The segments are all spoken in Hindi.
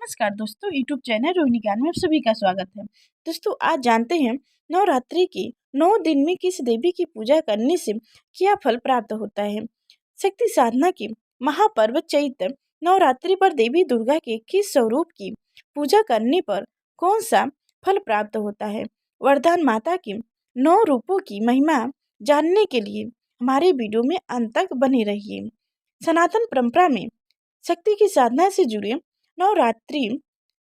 नमस्कार दोस्तों, यूट्यूब चैनल रोहिणी ज्ञान में आप सभी का स्वागत है। दोस्तों, आज जानते हैं नवरात्रि के 9 दिन में किस देवी की पूजा करने से क्या फल प्राप्त होता है। शक्ति साधना के महापर्व चैत्र नवरात्रि पर देवी दुर्गा के किस स्वरूप की पूजा करने पर कौन सा फल प्राप्त होता है। वरदान माता के 9 रूपों की महिमा जानने के लिए हमारे वीडियो में अंत तक बने रहिए। सनातन परंपरा में शक्ति की साधना से जुड़े नवरात्रि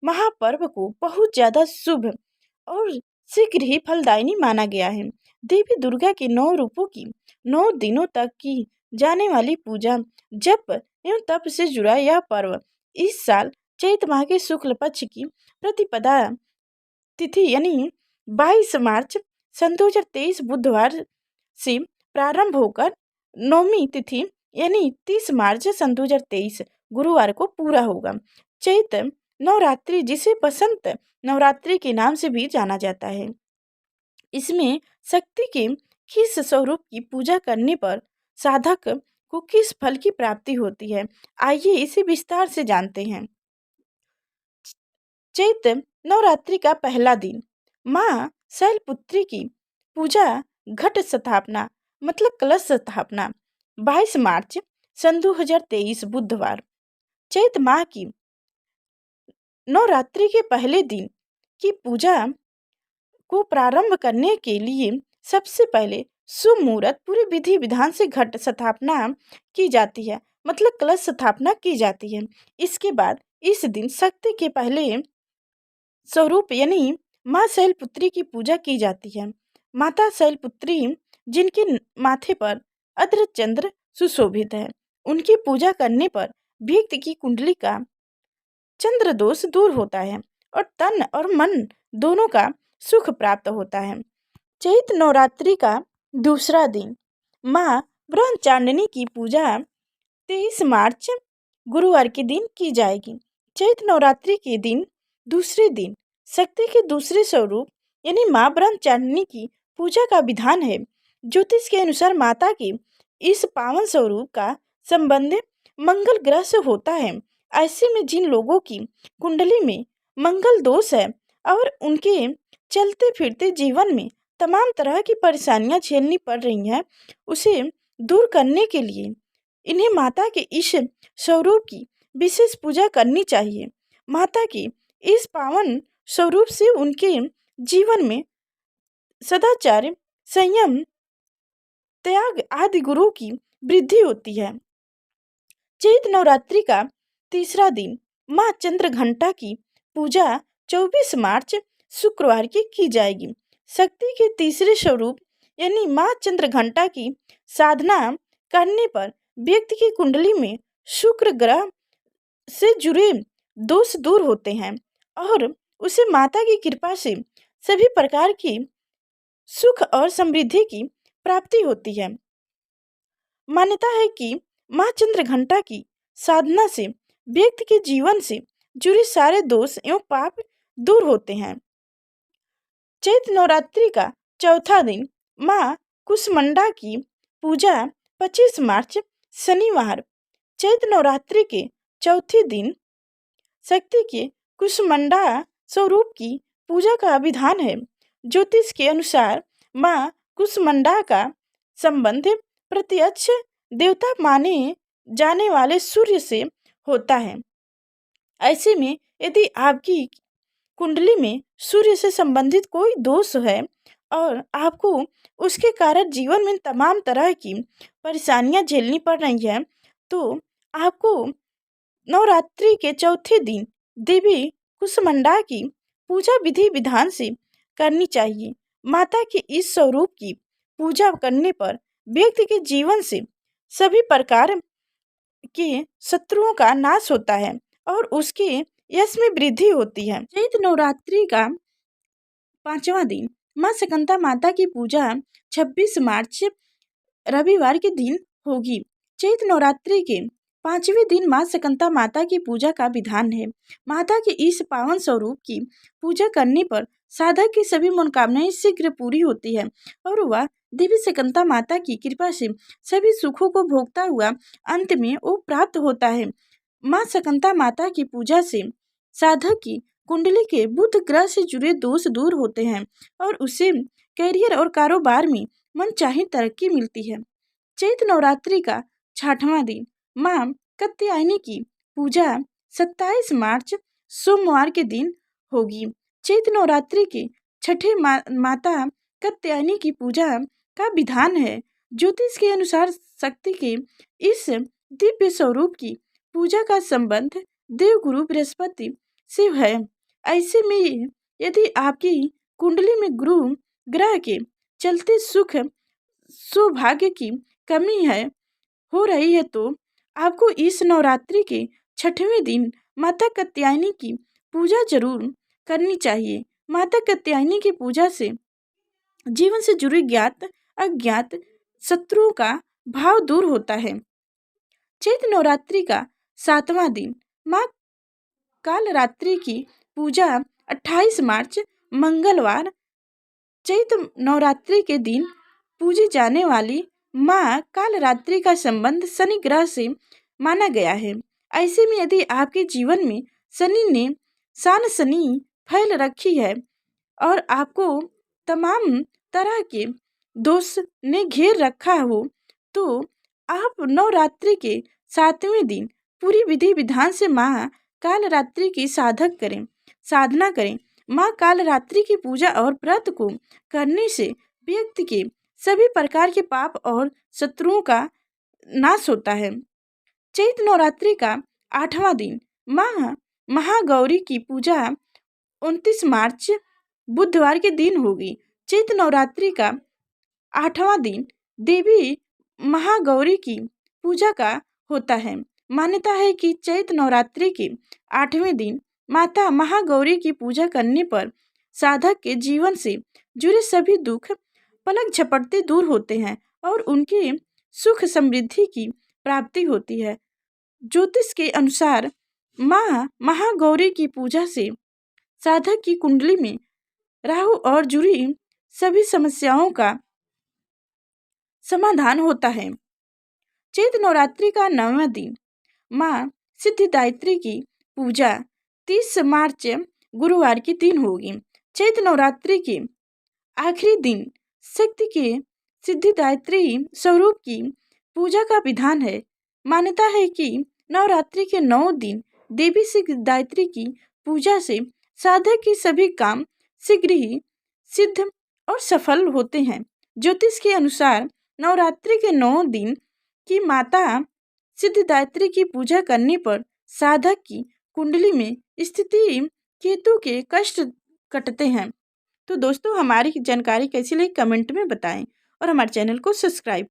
महापर्व को बहुत ज़्यादा शुभ और शीघ्र ही फलदायिनी माना गया है। देवी दुर्गा के 9 रूपों की 9 दिनों तक की जाने वाली पूजा जप एवं तप से जुड़ा यह पर्व इस साल चैत्र माह के शुक्ल पक्ष की प्रतिपदा तिथि यानी 22 मार्च सन 2023 बुधवार से प्रारंभ होकर नौमी तिथि यानी 30 मार्च सन 2023 गुरुवार को पूरा होगा। चैत्र नवरात्रि जिसे बसंत नवरात्रि के नाम से भी जाना जाता है। इसमें शक्ति के किस स्वरूप की पूजा करने पर साधक को किस फल की प्राप्ति होती है, आइए इसे विस्तार से जानते हैं। चैत्र नवरात्रि का पहला दिन माँ शैलपुत्री की पूजा घट स्थापना मतलब कलश स्थापना 22 मार्च सन 2023 बुधवार। चैत्र माह की नवरात्रि के पहले दिन की पूजा को प्रारंभ करने के लिए सबसे पहले शुभ मुहूर्त पूरे विधि विधान से घट स्थापना की जाती है मतलब कलश स्थापना की जाती है। इसके बाद इस दिन शक्ति के पहले स्वरूप यानी माँ शैलपुत्री की पूजा की जाती है। माता शैलपुत्री जिनके माथे पर अर्धचंद्र सुशोभित है, उनकी पूजा करने पर व्यक्ति की कुंडली का चंद्र दोष दूर होता है और तन और मन दोनों का सुख प्राप्त होता है। चैत्र नवरात्रि का दूसरा दिन माँ ब्रह्मचारिणी की पूजा 23 मार्च गुरुवार के दिन की जाएगी। चैत्र नवरात्रि के दिन दूसरे दिन शक्ति के दूसरे स्वरूप यानी माँ ब्रह्मचारिणी की पूजा का विधान है। ज्योतिष के अनुसार माता के इस पावन स्वरूप का संबंध मंगल ग्रह से होता है। ऐसे में जिन लोगों की कुंडली में मंगल दोष है और उनके चलते फिरते जीवन में तमाम तरह की परेशानियां झेलनी पड़ रही हैं, उसे दूर करने के लिए इन्हें माता के इस स्वरूप की विशेष पूजा करनी चाहिए। माता के इस पावन स्वरूप से उनके जीवन में सदाचार, संयम, त्याग आदि गुरु की वृद्धि होती है। चैत्र नवरात्रि का तीसरा दिन माँ चंद्रघंटा की पूजा 24 मार्च शुक्रवार की जाएगी। शक्ति के तीसरे स्वरूप यानी माँ चंद्रघंटा की साधना करने पर व्यक्ति की कुंडली में शुक्र ग्रह से जुड़े दोष दूर होते हैं और उसे माता की कृपा से सभी प्रकार की सुख और समृद्धि की प्राप्ति होती है। मान्यता है कि माँ चंद्रघंटा की साधना से व्यक्ति के जीवन से जुड़े सारे दोष एवं पाप दूर होते हैं। चैत्र नवरात्रि का चौथा दिन माँ कुष्मांडा की पूजा 25 मार्च शनिवार। चैत्र नवरात्रि के चौथे दिन शक्ति के कुष्मांडा स्वरूप की पूजा का विधान है। ज्योतिष के अनुसार माँ कुष्मांडा का संबंध प्रत्यक्ष देवता माने जाने वाले सूर्य से होता है। ऐसे में यदि आपकी कुंडली में सूर्य से संबंधित कोई दोष है और आपको उसके कारण जीवन में तमाम तरह की परेशानियां झेलनी पड़ रही हैं, तो आपको नवरात्रि के चौथे दिन देवी कुष्मांडा की पूजा विधि विधान से करनी चाहिए। माता के इस स्वरूप की पूजा करने पर व्यक्ति के जीवन से सभी प्रकार के शत्रुओं का नाश होता है और उसके यश में वृद्धि होती है। चैत्र नवरात्रि का पांचवा दिन माँ सकंता माता की पूजा 26 मार्च रविवार के दिन होगी। चैत्र नवरात्रि के 5वें दिन माँ सकंता माता की पूजा का विधान है। माता के इस पावन स्वरूप की पूजा करने पर साधक की सभी मनोकामनाएं शीघ्र पूरी होती है और वह देवी सकंता माता की कृपा से सभी सुखों को भोगता हुआ अंत में वो प्राप्त होता है। माँ सकंता माता की पूजा से साधक की कुंडली के बुध ग्रह से जुड़े दोष दूर होते हैं और उसे करियर और कारोबार में मनचाही तरक्की मिलती है। चैत्र नवरात्रि का 6वां दिन मां कात्यायनी की पूजा 27 मार्च सोमवार के दिन होगी। चैत्र नवरात्रि के छठे माता कात्यायनी की पूजा का विधान है। ज्योतिष के अनुसार शक्ति के इस दिव्य स्वरूप की पूजा का संबंध देवगुरु बृहस्पति से है। ऐसे में यदि आपकी कुंडली में गुरु ग्रह के चलते सुख सौभाग्य की कमी है हो रही है तो आपको इस नवरात्रि के 6वें दिन माता कात्यायनी की पूजा जरूर करनी चाहिए। माता कात्यायनी की पूजा से जीवन से जुड़ी ज्ञात अज्ञात शत्रुओं का भाव दूर होता है। चैत्र नवरात्रि का 7वां दिन माँ कालरात्रि की पूजा 28 मार्च मंगलवार। चैत्र नवरात्रि के दिन पूजी जाने वाली माँ कालरात्रि का संबंध शनि ग्रह से माना गया है। ऐसे में यदि आपके जीवन में शनि ने शनि फैल रखी है और आपको तमाम तरह के दोष ने घेर रखा हो तो आप नवरात्रि के 7वें दिन पूरी विधि विधान से माँ कालरात्रि की साधना करें। माँ कालरात्रि की पूजा और व्रत को करने से व्यक्ति के सभी प्रकार के पाप और शत्रुओं का नाश होता है। चैत्र नवरात्रि का 8वां दिन माँ महागौरी की पूजा 29 मार्च बुधवार के दिन होगी। चैत्र नवरात्रि का 8वां दिन देवी महागौरी की पूजा का होता है। मान्यता है कि चैत्र नवरात्रि के 8वें दिन माता महागौरी की पूजा करने पर साधक के जीवन से जुड़े सभी दुख पलक झपटते दूर होते हैं और उनके सुख समृद्धि की प्राप्ति होती है। ज्योतिष के अनुसार माँ महागौरी की पूजा से साधक की कुंडली में राहु और जुड़ी सभी समस्याओं का समाधान होता है। चैत्र नवरात्रि का 9वां दिन माँ सिद्धिदात्री की पूजा 30 मार्च गुरुवार के दिन होगी। चैत्र नवरात्रि के आखिरी दिन शक्ति के सिद्धिदात्री स्वरूप की पूजा का विधान है। मान्यता है कि नवरात्रि के 9 दिन देवी सिद्धिदात्री की पूजा से साधक के सभी काम शीघ्र ही सिद्ध और सफल होते हैं। ज्योतिष के अनुसार नवरात्रि के 9 दिन की माता सिद्धिदात्री की पूजा करने पर साधक की कुंडली में स्थिति केतु के कष्ट कटते हैं। तो दोस्तों हमारी जानकारी कैसी लगी कमेंट में बताएं और हमारे चैनल को सब्सक्राइब